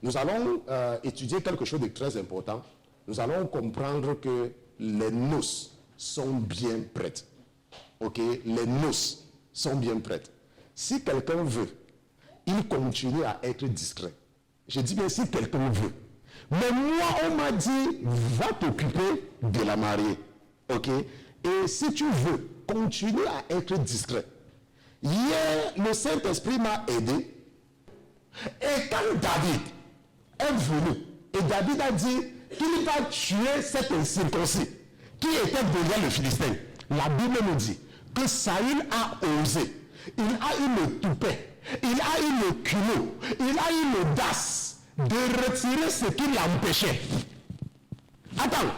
nous allons étudier quelque chose de très important. Nous allons comprendre que les noces sont bien prêtes. Ok? Les noces sont bien prêtes. Si quelqu'un veut, il continue à être discret. Je dis bien si quelqu'un veut. Mais moi, on m'a dit, va t'occuper de la mariée. Ok? Et si tu veux, continue à être discret. Hier, le Saint-Esprit m'a aidé. Et quand David est venu, et David a dit qu'il va tuer cet incirconcis qui était derrière le Philistin, la Bible nous dit que Saül a osé, il a eu le toupet, il a eu le culot, il a eu l'audace de retirer ce qui l'empêchait. Attends,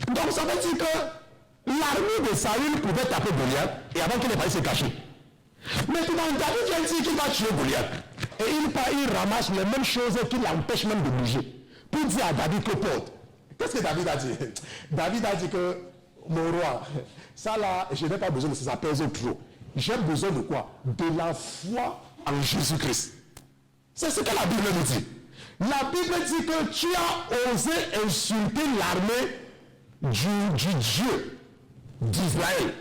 donc ça veut dire que l'armée de Saül pouvait taper Goliath et avant qu'il n'ait pas se cacher. Maintenant, David vient dire qu'il va tuer Goliath. Et il ramasse les mêmes choses qui l'empêchent même de bouger. Pour dire à David que porte. Qu'est-ce que David a dit? David a dit que, mon roi, ça là, je n'ai pas besoin de ça pèse trop. J'ai besoin de quoi? De la foi en Jésus-Christ. C'est ce que la Bible nous dit. La Bible dit que tu as osé insulter l'armée du Dieu d'Israël.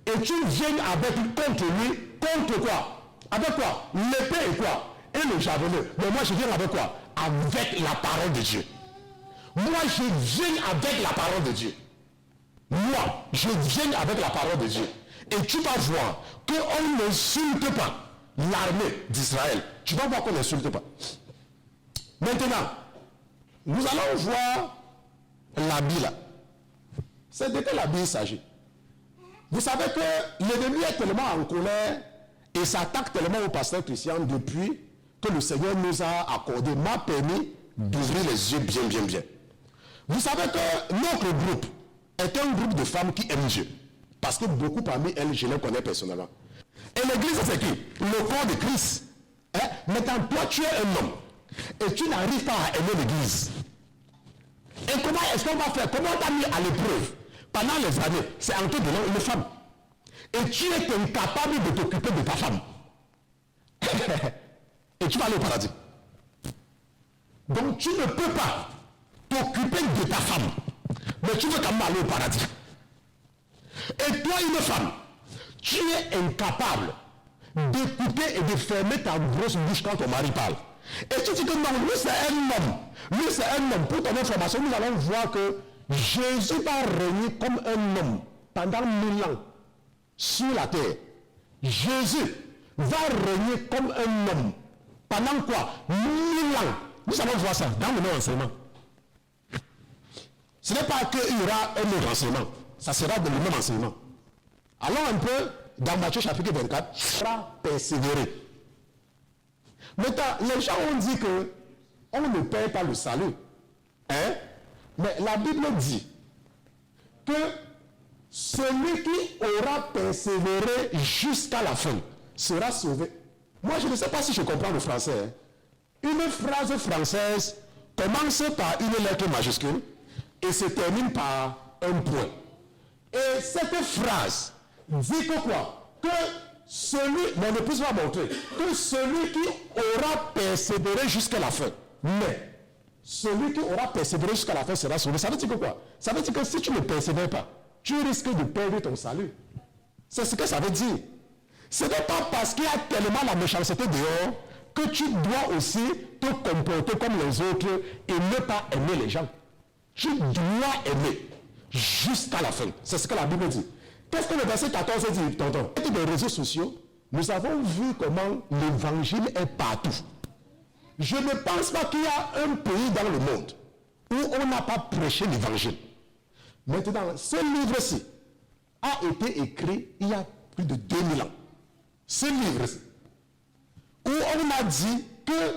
Et tu viens avec contre lui, contre quoi? Avec quoi? L'épée et quoi? Et le javelot. Mais moi je viens avec quoi? Avec la parole de Dieu. Moi je viens avec la parole de Dieu. Moi je viens avec la parole de Dieu. Et tu vas voir qu'on n'insulte pas l'armée d'Israël. Tu vas voir qu'on n'insulte pas. Maintenant, nous allons voir l'habit là. C'est de quel habit il s'agit? Vous savez que l'ennemi est tellement en colère et s'attaque tellement au pasteur Christian depuis que le Seigneur nous a accordé, m'a permis d'ouvrir les yeux bien. Vous savez que notre groupe est un groupe de femmes qui aiment Dieu. Parce que beaucoup parmi elles, je les connais personnellement. Et l'église, c'est qui? Le corps de Christ. Hein? Maintenant, toi, tu es un homme. Et tu n'arrives pas à aimer l'église. Et comment est-ce qu'on va faire? Comment on t'a mis à l'épreuve? Pendant les années, c'est en te donnant une femme. Et tu es incapable de t'occuper de ta femme. Et tu vas aller au paradis. Donc tu ne peux pas t'occuper de ta femme. Mais tu veux quand même aller au paradis. Et toi, une femme, tu es incapable d'écouter et de fermer ta grosse bouche quand ton mari parle. Et tu dis que non, lui c'est un homme. Lui c'est un homme. Pour ton information, nous allons voir que Jésus va régner comme un homme pendant 1000 ans sur la terre. Jésus va régner comme un homme pendant quoi? 1000 ans. Nous allons voir ça dans le même enseignement. Ce n'est pas qu'il y aura un autre enseignement. Ça sera dans le même enseignement. Allons un peu dans Matthieu chapitre 24. Sera persévérer. Maintenant, les gens ont dit que on ne perd pas le salut. Hein? Mais la Bible dit que celui qui aura persévéré jusqu'à la fin sera sauvé. Moi, je ne sais pas si je comprends le français. Hein. Une phrase française commence par une lettre majuscule et se termine par un point. Et cette phrase dit que quoi? Que celui, mon épouse va montrer, que celui qui aura persévéré jusqu'à la fin, mais celui qui aura persévéré jusqu'à la fin sera sauvé. Ça veut dire que quoi? Ça veut dire que si tu ne persévères pas, tu risques de perdre ton salut. C'est ce que ça veut dire. Ce n'est pas parce qu'il y a tellement la méchanceté dehors que tu dois aussi te comporter comme les autres et ne pas aimer les gens. Tu dois aimer jusqu'à la fin. C'est ce que la Bible dit. Qu'est-ce que le verset 14 dit, tonton? Dans les réseaux sociaux, nous avons vu comment l'évangile est partout. Je ne pense pas qu'il y a un pays dans le monde où on n'a pas prêché l'évangile. Maintenant, ce livre-ci a été écrit il y a plus de 2000 ans. Ce livre-ci, où on a dit que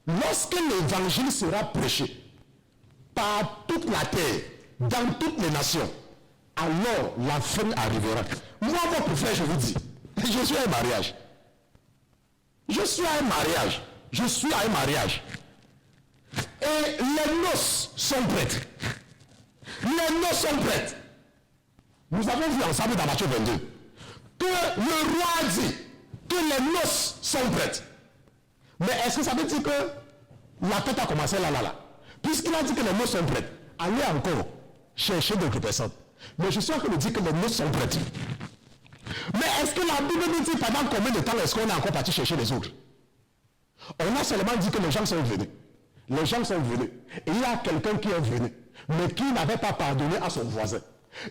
lorsque l'évangile sera prêché par toute la terre, dans toutes les nations, alors la fin arrivera. Moi, votre frère, je vous dis, je suis à un mariage. Je suis à un mariage. Je suis à un mariage. Et les noces sont prêtes. Les noces sont prêtes. Nous avons vu ensemble dans Matthieu 22 que le roi a dit que les noces sont prêtes. Mais est-ce que ça veut dire que La fête a commencé là. Puisqu'il a dit que les noces sont prêtes, allez encore chercher d'autres personnes. Mais je suis en train de dire que les noces sont prêtes. Mais est-ce que la Bible nous dit pendant combien de temps est-ce qu'on est encore parti chercher les autres? On a seulement dit que les gens sont venus. Les gens sont venus. Et il y a quelqu'un qui est venu, mais qui n'avait pas pardonné à son voisin.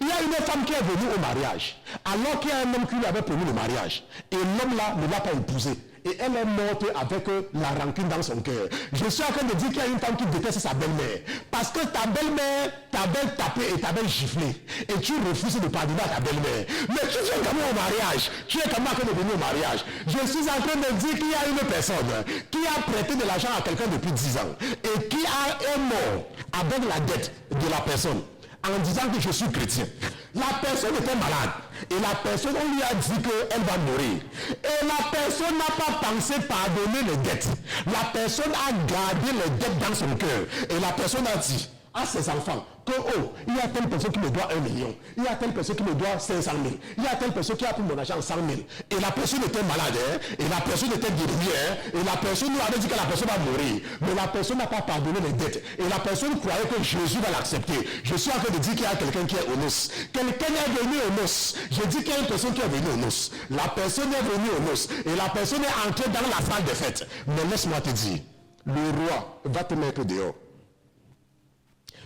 Il y a une femme qui est venue au mariage, alors qu'il y a un homme qui lui avait promis le mariage. Et l'homme là ne l'a pas épousé. Et elle est morte avec la rancune dans son cœur. Je suis en train de dire qu'il y a une femme qui déteste sa belle-mère. Parce que ta belle-mère t'avait tapé et t'avait giflé. Et tu refuses de pardonner à ta belle-mère. Mais tu viens quand même au mariage. Tu es quand même en train de venir au mariage. Je suis en train de dire qu'il y a une personne qui a prêté de l'argent à quelqu'un depuis 10 ans. Et qui est mort avec la dette de la personne. En disant que je suis chrétien. La personne était malade. Et la personne, on lui a dit qu'elle va mourir. Et la personne n'a pas pensé pardonner les dettes. La personne a gardé les dettes dans son cœur. Et la personne a dit à ses enfants que, oh, il y a telle personne qui me doit 1 million. Il y a telle personne qui me doit 500 000. Il y a telle personne qui a pris mon argent 100 000. Et la personne était malade. Et la personne était guérie. Et la personne nous avait dit que la personne va mourir. Mais la personne n'a pas pardonné les dettes. Et la personne croyait que Jésus va l'accepter. Je suis en train de dire qu'il y a quelqu'un qui est aux noces. Quelqu'un est venu aux noces. Je dis qu'il y a une personne qui est venue aux noces. La personne est venue aux noces. Et la personne est entrée dans la salle des fêtes. Mais laisse-moi te dire, le roi va te mettre dehors.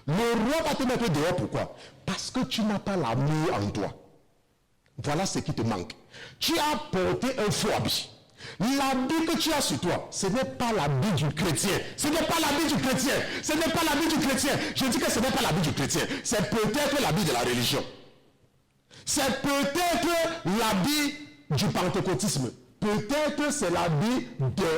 Le roi va te mettre dehors, pourquoi? Parce que tu n'as pas l'amour en toi. Voilà ce qui te manque. Tu as porté un faux habit. L'habit que tu as sur toi, ce n'est pas l'habit du chrétien. Ce n'est pas l'habit du chrétien. Ce n'est pas l'habit du chrétien. Je dis que ce n'est pas l'habit du chrétien. C'est peut-être l'habit de la religion. C'est peut-être l'habit du pentecôtisme. Peut-être c'est l'habit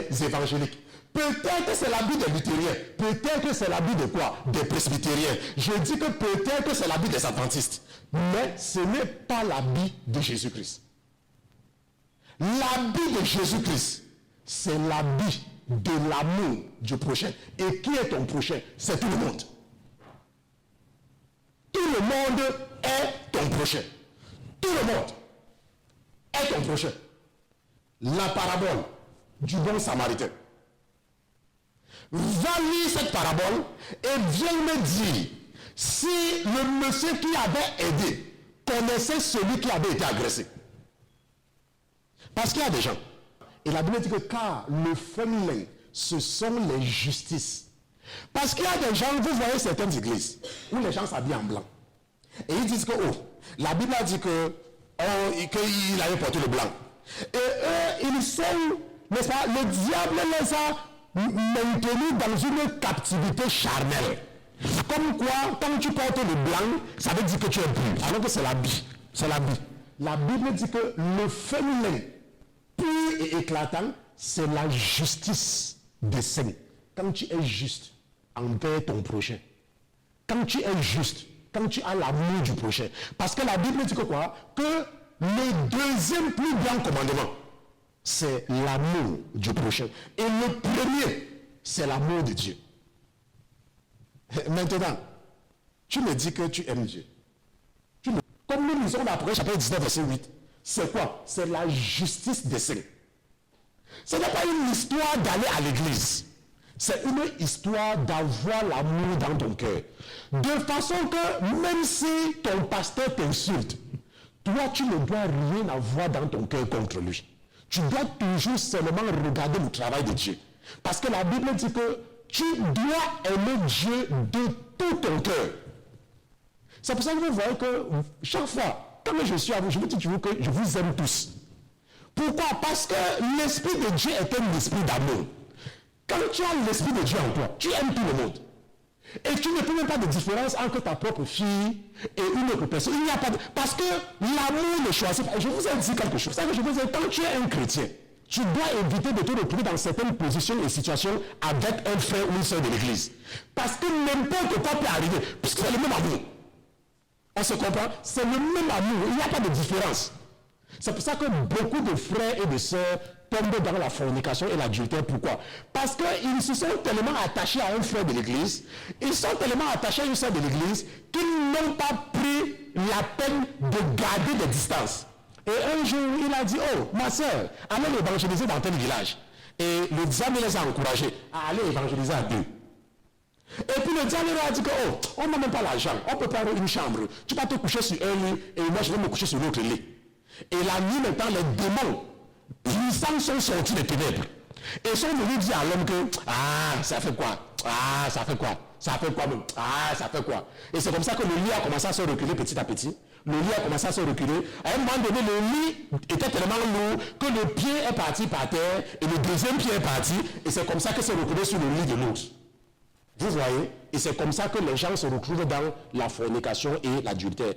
des évangéliques. Peut-être c'est l'habit des luthériens. Peut-être c'est l'habit de quoi? Des presbytériens. Je dis que peut-être c'est l'habit des adventistes. Mais ce n'est pas l'habit de Jésus-Christ. L'habit de Jésus-Christ, c'est l'habit de l'amour du prochain. Et qui est ton prochain? C'est tout le monde. Tout le monde est ton prochain. Tout le monde est ton prochain. La parabole du bon samaritain. Va lire cette parabole et viens me dire si le monsieur qui avait aidé connaissait celui qui avait été agressé. Parce qu'il y a des gens. Et la Bible dit que car le féminin, ce sont les justices. Parce qu'il y a des gens, vous voyez certaines églises où les gens s'habillent en blanc. Et ils disent que, oh, la Bible a dit que qu'il avait porté le blanc. Et eux, ils sont, n'est-ce pas, le diable les a maintenus dans une captivité charnelle. Comme quoi, quand tu portes le blanc, ça veut dire que tu es pur. Alors que c'est l'habit. C'est l'habit. La Bible dit que le féminin pur et éclatant, c'est la justice des saints. Quand tu es juste envers ton prochain, quand tu es juste, quand tu as l'amour du prochain. Parce que la Bible dit que quoi? Que le deuxième plus grand commandement, c'est l'amour du prochain. Et le premier, c'est l'amour de Dieu. Maintenant, tu me dis que tu aimes Dieu. Comme nous lisons dans l'Apocalypse chapitre 19, verset 8, c'est quoi? C'est la justice des saints. Ce n'est pas une histoire d'aller à l'église. C'est une histoire d'avoir l'amour dans ton cœur. De façon que même si ton pasteur t'insulte, toi tu ne dois rien avoir dans ton cœur contre lui. Tu dois toujours seulement regarder le travail de Dieu. Parce que la Bible dit que tu dois aimer Dieu de tout ton cœur. C'est pour ça que vous voyez que chaque fois, quand je suis à vous, je vous dis toujours que je vous aime tous. Pourquoi? Parce que l'Esprit de Dieu est un esprit d'amour. Quand tu as l'Esprit de Dieu en toi, tu aimes tout le monde. Et tu ne fais même pas de différence entre ta propre fille et une autre personne. Il n'y a pas de... Parce que l'amour ne choisit pas. Je vous ai dit quelque chose. Je vous ai dit, quand tu es un chrétien, tu dois éviter de te retrouver dans certaines positions et situations avec un frère ou une soeur de l'église. Parce que n'importe quoi peut arriver. Puisque c'est le même amour. On se comprend? C'est le même amour. Il n'y a pas de différence. C'est pour ça que beaucoup de frères et de sœurs tombent dans la fornication et l'adultère. Pourquoi? Parce qu'ils se sont tellement attachés à un frère de l'église, ils sont tellement attachés à une sœur de l'église qu'ils n'ont pas pris la peine de garder des distances. Et un jour, il a dit, oh, ma sœur, allez l'évangéliser dans tel village. Et le diable les a encouragés à aller évangéliser à deux. Et puis le diable leur a dit que, oh, on n'a même pas l'argent, on peut prendre une chambre. Tu vas te coucher sur un lit et moi je vais me coucher sur l'autre lit. Et la nuit maintenant, les démons puissants sont sortis des ténèbres. Et sont venus dire à l'homme que, ah, ça fait quoi? Ah, ça fait quoi? Ça fait quoi même? Ah, ça fait quoi? Et c'est comme ça que le lit a commencé à se reculer petit à petit. Le lit a commencé à se reculer. À un moment donné, le lit était tellement lourd que le pied est parti par terre et le deuxième pied est parti. Et c'est comme ça que c'est reculé sur le lit de l'autre. Vous voyez? Et c'est comme ça que les gens se retrouvent dans la fornication et l'adultère.